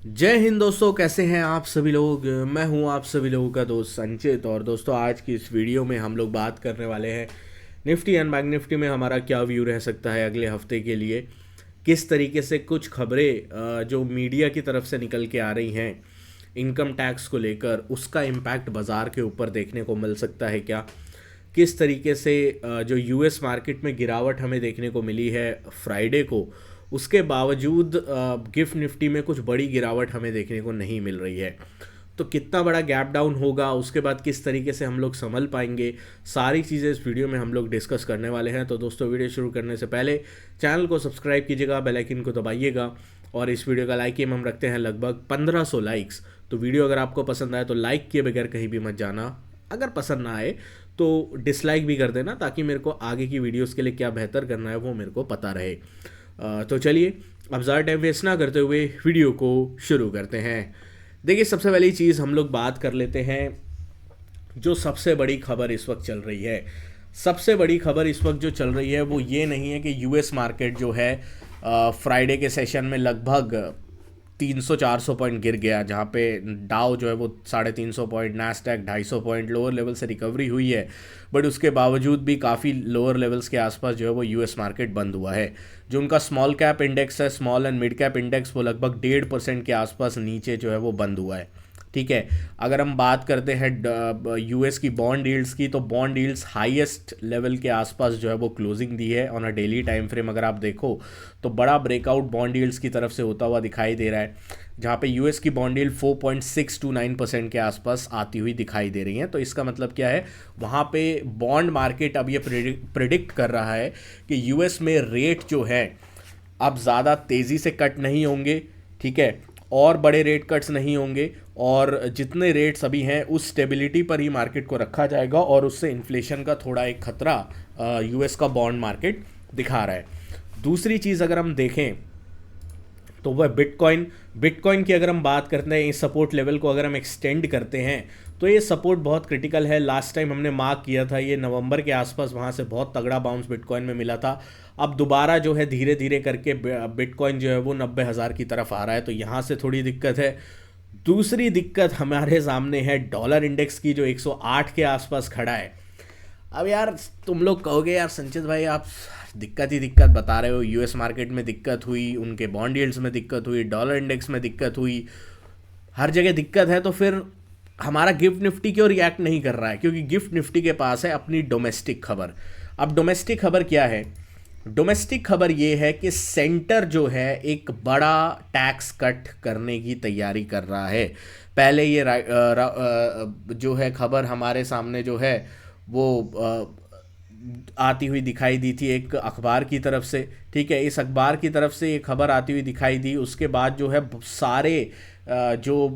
जय हिंद दोस्तों, कैसे हैं आप सभी लोग। मैं हूं आप सभी लोगों का दोस्त संचित। और दोस्तों, आज की इस वीडियो में हम लोग बात करने वाले हैं निफ्टी एंड बैंक निफ्टी में हमारा क्या व्यू रह सकता है अगले हफ्ते के लिए। किस तरीके से कुछ खबरें जो मीडिया की तरफ से निकल के आ रही हैं इनकम टैक्स को लेकर, उसका इम्पैक्ट बाज़ार के ऊपर देखने को मिल सकता है क्या। किस तरीके से जो यूएस मार्केट में गिरावट हमें देखने को मिली है फ्राइडे को, उसके बावजूद गिफ्ट निफ्टी में कुछ बड़ी गिरावट हमें देखने को नहीं मिल रही है। तो कितना बड़ा गैप डाउन होगा, उसके बाद किस तरीके से हम लोग संभल पाएंगे, सारी चीज़ें इस वीडियो में हम लोग डिस्कस करने वाले हैं। तो दोस्तों, वीडियो शुरू करने से पहले चैनल को सब्सक्राइब कीजिएगा, बेल आइकन को दबाइएगा। और इस वीडियो का लाइक एम हम रखते हैं लगभग 1500 लाइक्स। तो वीडियो अगर आपको पसंद आए तो लाइक किए बगैर कहीं भी मत जाना। अगर पसंद ना आए तो डिसलाइक भी कर देना, ताकि मेरे को आगे की वीडियोस के लिए क्या बेहतर करना है वो मेरे को पता रहे। तो चलिए, अब ज़्यादा टाइम वेस्ट ना करते हुए वीडियो को शुरू करते हैं। देखिए, सबसे पहली चीज़ हम लोग बात कर लेते हैं जो सबसे बड़ी खबर इस वक्त चल रही है। सबसे बड़ी खबर इस वक्त जो चल रही है वो ये नहीं है कि यूएस मार्केट जो है फ्राइडे के सेशन में लगभग 300-400 पॉइंट गिर गया, जहाँ पे डाउ जो है वो 350 point, Nasdaq 250 point lower level से रिकवरी हुई है। बट उसके बावजूद भी काफ़ी लोअर लेवल्स के आसपास जो है वो यूएस मार्केट बंद हुआ है। जो उनका स्मॉल कैप इंडेक्स है, small and mid cap index, वो लगभग 1.5% के आसपास नीचे जो है वो बंद हुआ है। ठीक है। अगर हम बात करते हैं यूएस की बॉन्ड यील्ड्स की, तो बॉन्ड यील्ड्स हाईएस्ट लेवल के आसपास जो है वो क्लोजिंग दी है on a daily time frame. अगर आप देखो तो बड़ा ब्रेकआउट बॉन्ड यील्ड्स की तरफ से होता हुआ दिखाई दे रहा है, जहाँ पे यूएस की बॉन्ड यील्ड 4.629% के आसपास आती हुई दिखाई दे रही है। तो इसका मतलब क्या है, वहाँ पे बॉन्ड मार्केट अब ये प्रिडिक्ट कर रहा है कि यूएस में रेट जो है अब ज़्यादा तेज़ी से कट नहीं होंगे। ठीक है। और बड़े रेट कट्स नहीं होंगे, और जितने रेट्स अभी हैं उस स्टेबिलिटी पर ही मार्केट को रखा जाएगा, और उससे इन्फ्लेशन का थोड़ा एक खतरा यूएस का बॉन्ड मार्केट दिखा रहा है। दूसरी चीज़ अगर हम देखें तो वह बिटकॉइन। बिटकॉइन की अगर हम बात करते हैं, इस सपोर्ट लेवल को अगर हम एक्सटेंड करते हैं तो ये सपोर्ट बहुत क्रिटिकल है। लास्ट टाइम हमने मार्क किया था ये नवंबर के आसपास, वहाँ से बहुत तगड़ा बाउंस बिटकॉइन में मिला था। अब दोबारा जो है धीरे धीरे करके बिटकॉइन जो है वो 90,000 की तरफ आ रहा है, तो यहाँ से थोड़ी दिक्कत है। दूसरी दिक्कत हमारे सामने है डॉलर इंडेक्स की, जो 108 के आसपास खड़ा है। अब यार, तुम लोग कहोगे यार संचित भाई, आप दिक्कत ही दिक्कत बता रहे हो। यूएस मार्केट में दिक्कत हुई, उनके बॉन्ड यील्ड्स में दिक्कत हुई, डॉलर इंडेक्स में दिक्कत हुई, हर जगह दिक्कत है, तो फिर हमारा गिफ्ट निफ्टी क्यों रिएक्ट नहीं कर रहा है? क्योंकि गिफ्ट निफ्टी के पास है अपनी डोमेस्टिक खबर। अब डोमेस्टिक खबर क्या है? डोमेस्टिक खबर ये है कि सेंटर जो है एक बड़ा टैक्स कट करने की तैयारी कर रहा है। पहले ये जो है खबर हमारे सामने जो है वो आती हुई दिखाई दी थी एक अखबार की तरफ से। ठीक है। इस अखबार की तरफ से ये खबर आती हुई दिखाई दी। उसके बाद जो है सारे जो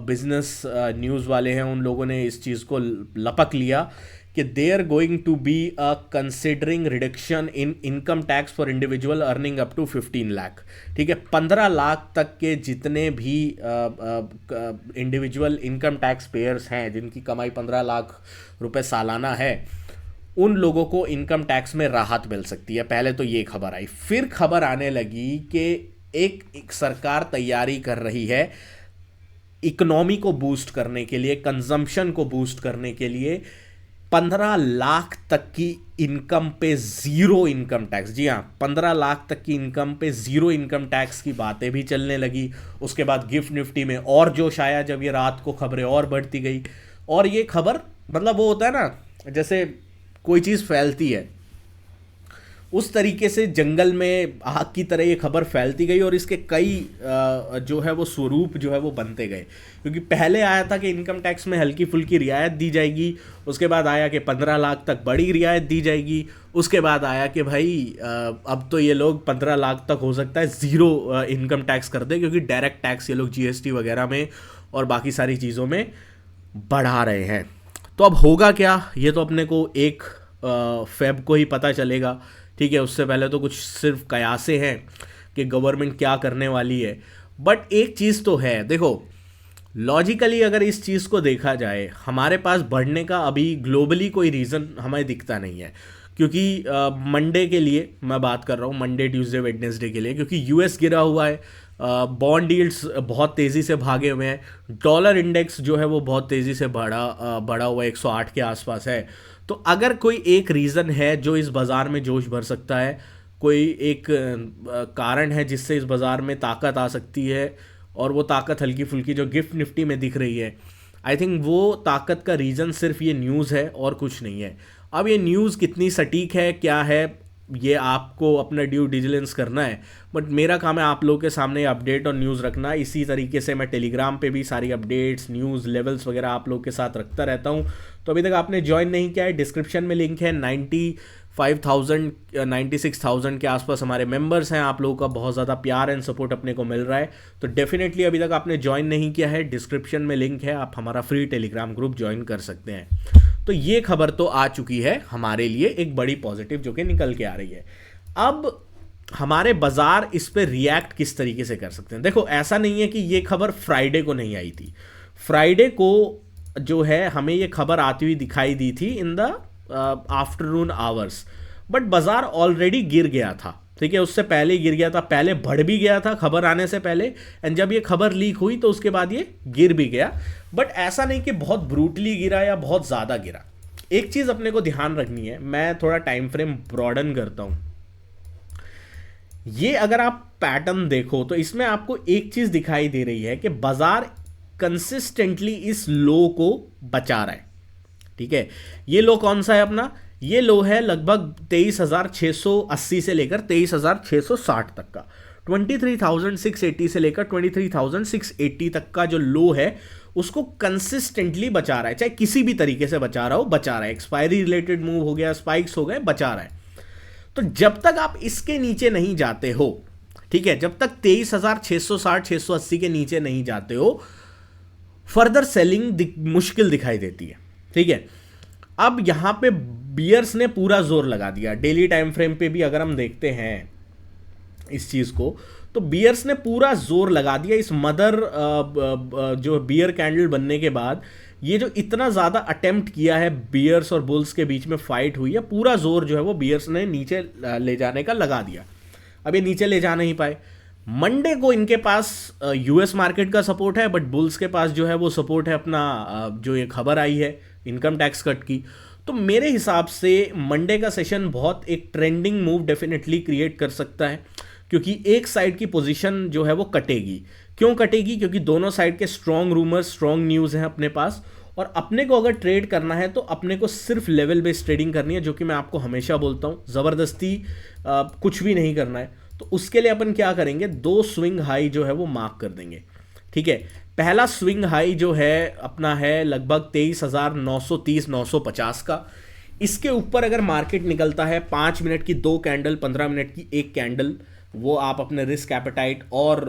बिजनेस न्यूज़ वाले हैं उन लोगों ने इस चीज़ को लपक लिया कि they are going to be a considering reduction in income tax for individual earning up to 15 lakh. ठीक है। 15 लाख तक के जितने भी इंडिविजुअल इनकम टैक्स पेयर्स हैं, जिनकी कमाई 15 लाख रुपए सालाना है, उन लोगों को इनकम टैक्स में राहत मिल सकती है। पहले तो ये खबर आई, फिर खबर आने लगी कि एक सरकार तैयारी कर रही है इकोनॉमी को बूस्ट करने के लिए, कंजम्पशन को बूस्ट करने के लिए 15 लाख तक की इनकम पे जीरो इनकम टैक्स। जी हाँ, 15 लाख तक की इनकम पे जीरो इनकम टैक्स की बातें भी चलने लगी। उसके बाद गिफ्ट निफ्टी में और जोश आया जब ये रात को खबरें और बढ़ती गई। और ये खबर, मतलब वो होता है ना, जैसे कोई चीज़ फैलती है उस तरीके से जंगल में आग की तरह ये खबर फैलती गई, और इसके कई जो है वो स्वरूप जो है वो बनते गए। क्योंकि पहले आया था कि इनकम टैक्स में हल्की फुल्की रियायत दी जाएगी, उसके बाद आया कि 15 लाख तक बड़ी रियायत दी जाएगी, उसके बाद आया कि भाई अब तो ये लोग 15 लाख तक हो सकता है ज़ीरो इनकम टैक्स कर दे, क्योंकि डायरेक्ट टैक्स ये लोग जीएसटी वगैरह में और बाकी सारी चीज़ों में बढ़ा रहे हैं। तो अब होगा क्या, ये तो अपने को 1 फेब को ही पता चलेगा। ठीक है। उससे पहले तो कुछ सिर्फ कयासे हैं कि गवर्नमेंट क्या करने वाली है। बट एक चीज़ तो है, देखो, लॉजिकली अगर इस चीज़ को देखा जाए, हमारे पास बढ़ने का अभी ग्लोबली कोई रीज़न हमें दिखता नहीं है। क्योंकि मंडे के लिए मैं बात कर रहा हूँ, मंडे ट्यूसडे वेडनेसडे के लिए, क्योंकि यूएस गिरा हुआ है, बॉन्ड यील्ड्स बहुत तेज़ी से भागे हुए हैं, डॉलर इंडेक्स जो है वो बहुत तेज़ी से बढ़ा हुआ 108 के आसपास है। तो अगर कोई एक रीज़न है जो इस बाज़ार में जोश भर सकता है, कोई एक कारण है जिससे इस बाज़ार में ताकत आ सकती है, और वो ताकत हल्की फुल्की जो गिफ्ट निफ्टी में दिख रही है, आई थिंक वो ताकत का रीज़न सिर्फ ये न्यूज़ है और कुछ नहीं है। अब ये न्यूज़ कितनी सटीक है, क्या है, ये आपको अपना ड्यू डिलिजेंस करना है, बट मेरा काम है आप लोगों के सामने अपडेट और न्यूज़ रखना। इसी तरीके से मैं टेलीग्राम पे भी सारी अपडेट्स, न्यूज़, लेवल्स वगैरह आप लोग के साथ रखता रहता हूँ। तो अभी तक आपने ज्वाइन नहीं किया है, डिस्क्रिप्शन में लिंक है। 96,000 के आसपास हमारे मेंबर्स हैं। आप लोगों का बहुत ज़्यादा प्यार एंड सपोर्ट अपने को मिल रहा है। तो डेफिनेटली अभी तक आपने ज्वाइन नहीं किया है, डिस्क्रिप्शन में लिंक है, आप हमारा फ्री टेलीग्राम ग्रुप ज्वाइन कर सकते हैं। तो ये खबर तो आ चुकी है हमारे लिए, एक बड़ी पॉजिटिव जो कि निकल के आ रही है। अब हमारे बाजार इस पे रिएक्ट किस तरीके से कर सकते हैं। देखो, ऐसा नहीं है कि ये खबर फ्राइडे को नहीं आई थी। फ्राइडे को जो है हमें ये खबर आती हुई दिखाई दी थी in the afternoon hours, but बाजार ऑलरेडी गिर गया था। ठीक है, उससे पहले गिर गया था, पहले बढ़ भी गया था खबर आने से पहले, एंड जब ये खबर लीक हुई तो उसके बाद ये गिर भी गया। बट ऐसा नहीं कि बहुत ब्रूटली गिरा या बहुत ज़्यादा गिरा। एक चीज़ अपने को ध्यान रखनी है, मैं थोड़ा टाइम फ्रेम ब्रॉडन करता हूँ। ये अगर आप पैटर्न देखो तो इसमें आपको एक चीज़ दिखाई दे रही है कि बाजार कंसिस्टेंटली इस लो को बचा रहा है। ठीक है, ये लो कौन सा है अपना, ये लो है लगभग 23,680 से लेकर 23,660 तक का। 23,680 से लेकर 23,680 तक का जो लो है उसको कंसिस्टेंटली बचा रहा है, चाहे किसी भी तरीके से बचा रहा हो, बचा रहा है। एक्सपायरी रिलेटेड मूव हो गया, स्पाइक्स हो गए, बचा रहा है। तो जब तक आप इसके नीचे नहीं जाते हो, ठीक है, जब तक 23,660 680 के नीचे नहीं जाते हो, फर्दर सेलिंग मुश्किल दिखाई देती है। ठीक है, अब यहां पे बियर्स ने पूरा जोर लगा दिया। डेली टाइम फ्रेम पे भी अगर हम देखते हैं इस चीज को, तो बियर्स ने पूरा जोर लगा दिया। इस मदर जो बियर कैंडल बनने के बाद ये जो इतना ज्यादा अटेम्प्ट किया है बियर्स और बुल्स के बीच में फाइट हुई है, पूरा जोर जो है वो बियर्स ने नीचे ले जाने का लगा दिया। अब ये नीचे ले जा नहीं पाए। मंडे को इनके पास यूएस मार्केट का सपोर्ट है, बट बुल्स के पास जो है वो सपोर्ट है अपना जो ये खबर आई है इनकम टैक्स कट की। तो मेरे हिसाब से मंडे का सेशन बहुत एक ट्रेंडिंग मूव डेफिनेटली क्रिएट कर सकता है, क्योंकि एक साइड की पोजीशन जो है वो कटेगी। क्यों कटेगी? क्योंकि दोनों साइड के स्ट्रॉन्ग रूमर्स, स्ट्रॉन्ग न्यूज़ हैं अपने पास, और अपने को अगर ट्रेड करना है तो अपने को सिर्फ लेवल बेस्ड ट्रेडिंग करनी है, जो कि मैं आपको हमेशा बोलता हूँ, ज़बरदस्ती कुछ भी नहीं करना है। तो उसके लिए अपन क्या करेंगे, 2 स्विंग हाई जो है वो मार्क कर देंगे। ठीक है, पहला स्विंग हाई जो है अपना है लगभग 23,930 950 का। इसके ऊपर अगर मार्केट निकलता है 5 मिनट की 2 कैंडल, 15 मिनट की 1 कैंडल, वो आप अपने रिस्क एपेटाइट और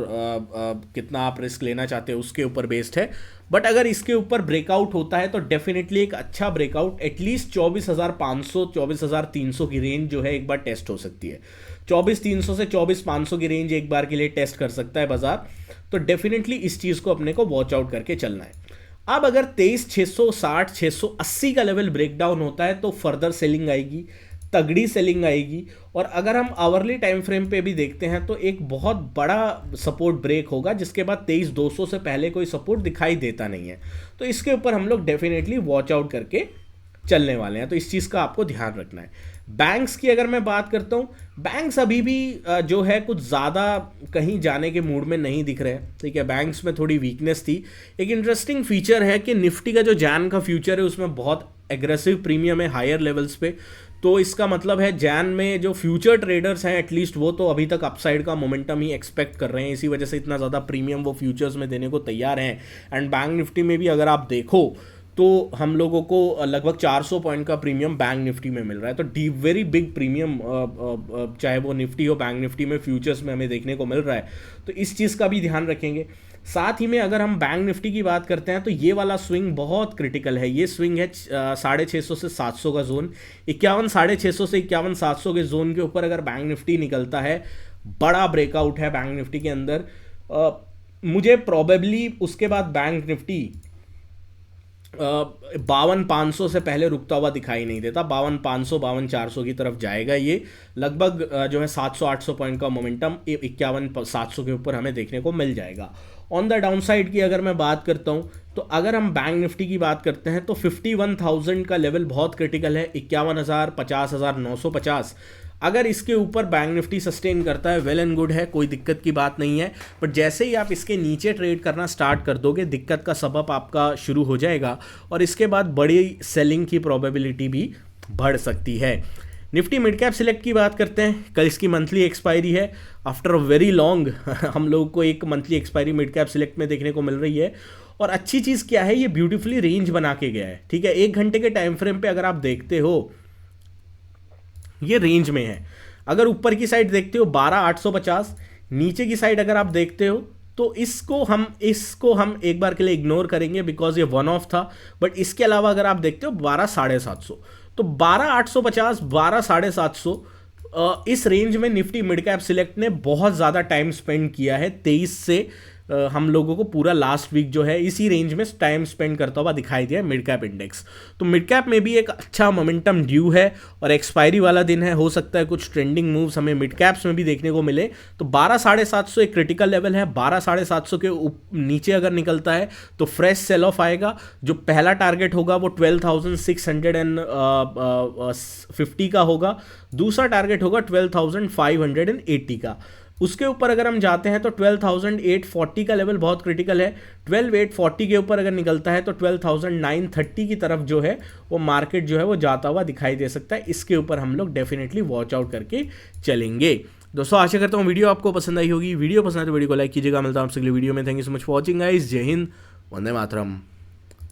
कितना आप रिस्क लेना चाहते हो उसके ऊपर बेस्ड है। बट अगर इसके ऊपर ब्रेकआउट होता है तो डेफिनेटली एक अच्छा ब्रेकआउट एटलीस्ट 24,500 24,300 की रेंज जो है एक बार टेस्ट हो सकती है। 24,300 से 24,500 की रेंज एक बार के लिए टेस्ट कर सकता है बाजार। तो डेफिनेटली इस चीज़ को अपने को वॉच आउट करके चलना है। अब अगर 23,660 680 का लेवल ब्रेकडाउन होता है तो फर्दर सेलिंग आएगी, तगड़ी सेलिंग आएगी। और अगर हम आवरली टाइम फ्रेम पे भी देखते हैं तो एक बहुत बड़ा सपोर्ट ब्रेक होगा, जिसके बाद 23,200 से पहले कोई सपोर्ट दिखाई देता नहीं है। तो इसके ऊपर हम लोग डेफिनेटली वॉच आउट करके चलने वाले हैं। तो इस चीज़ का आपको ध्यान रखना है। बैंक्स की अगर मैं बात करता हूँ, बैंक्स अभी भी जो है कुछ ज़्यादा कहीं जाने के मूड में नहीं दिख रहे हैं। ठीक है, बैंक्स में थोड़ी वीकनेस थी। एक इंटरेस्टिंग फीचर है कि निफ्टी का जो जैन का फ्यूचर है उसमें बहुत एग्रेसिव प्रीमियम है हायर लेवल्स पे। तो इसका मतलब है जैन में जो फ्यूचर ट्रेडर्स हैं एटलीस्ट वो तो अभी तक अपसाइड का मोमेंटम ही एक्सपेक्ट कर रहे हैं, इसी वजह से इतना ज़्यादा प्रीमियम वो फ्यूचर्स में देने को तैयार हैं। एंड बैंक निफ्टी में भी अगर आप देखो तो हम लोगों को लगभग 400 पॉइंट का प्रीमियम बैंक निफ्टी में मिल रहा है। तो वेरी बिग प्रीमियम चाहे वो निफ्टी हो बैंक निफ्टी में फ्यूचर्स में हमें देखने को मिल रहा है। तो इस चीज़ का भी ध्यान रखेंगे। साथ ही में अगर हम बैंक निफ्टी की बात करते हैं तो ये वाला स्विंग बहुत क्रिटिकल है। ये स्विंग है 650 से 700 का जोन। 51,650 से 51,700 के जोन के ऊपर अगर बैंक निफ्टी निकलता है, बड़ा ब्रेकआउट है बैंक निफ्टी के अंदर। मुझे प्रोबेबली उसके बाद बैंक निफ्टी 52,500 से पहले रुकता हुआ दिखाई नहीं देता। 52,500 52,400 की तरफ जाएगा ये। लगभग जो है 700-800 पॉइंट का मोमेंटम 51,700 के ऊपर हमें देखने को मिल जाएगा। ऑन द डाउन साइड की अगर मैं बात करता हूँ तो अगर हम बैंक निफ्टी की बात करते हैं तो 51,000 का लेवल बहुत क्रिटिकल है। 51,000 50,950 अगर इसके ऊपर बैंक निफ्टी सस्टेन करता है वेल एंड गुड है, कोई दिक्कत की बात नहीं है। बट जैसे ही आप इसके नीचे ट्रेड करना स्टार्ट कर दोगे दिक्कत का सबब आपका शुरू हो जाएगा और इसके बाद बड़ी सेलिंग की प्रोबेबिलिटी भी बढ़ सकती है। निफ्टी मिड कैप सिलेक्ट की बात करते हैं। कल इसकी मंथली एक्सपायरी है। आफ्टर अ वेरी लॉन्ग हम लोगों को एक monthly expiry mid cap select में देखने को मिल रही है। और अच्छी चीज़ क्या है, ये ब्यूटीफुली रेंज बना के गया है। ठीक है, 1 घंटे के टाइम फ्रेम पे अगर आप देखते हो ये रेंज में है। अगर ऊपर की साइड देखते हो 12,850, नीचे की साइड अगर आप देखते हो तो इसको हम एक बार के लिए इग्नोर करेंगे बिकॉज ये वन ऑफ था। बट इसके अलावा अगर आप देखते हो 12,750, तो 12,850 12,750 इस रेंज में निफ्टी मिड कैप सिलेक्ट ने बहुत ज़्यादा टाइम स्पेंड किया है। 23 से हम लोगों को पूरा लास्ट वीक जो है इसी रेंज में टाइम स्पेंड करता हुआ दिखाई दिया मिड कैप इंडेक्स। तो मिड कैप में भी एक अच्छा मोमेंटम ड्यू है और एक्सपायरी वाला दिन है। हो सकता है कुछ ट्रेंडिंग मूव्स हमें मिड कैप्स में भी देखने को मिले। तो 12,750 एक क्रिटिकल लेवल है। 12,750 के नीचे अगर निकलता है तो फ्रेश सेल ऑफ आएगा। जो पहला टारगेट होगा वो 12,650 का होगा। दूसरा टारगेट होगा 12,580 का। उसके ऊपर अगर हम जाते हैं तो 12,840 का लेवल बहुत क्रिटिकल है। 12,840 के ऊपर अगर निकलता है तो 12,930 की तरफ जो है वो मार्केट जो है वो जाता हुआ दिखाई दे सकता है। इसके ऊपर हम लोग डेफिनेटली वॉच आउट करके चलेंगे। दोस्तों आशा करता हूँ वीडियो आपको पसंद आई होगी। वीडियो पसंद है तो वीडियो को लाइक कीजिएगा। मिलता हूँ आपसे अगले वीडियो में। Thank you so much for watching guys. जय हिंद, वंदे मातरम।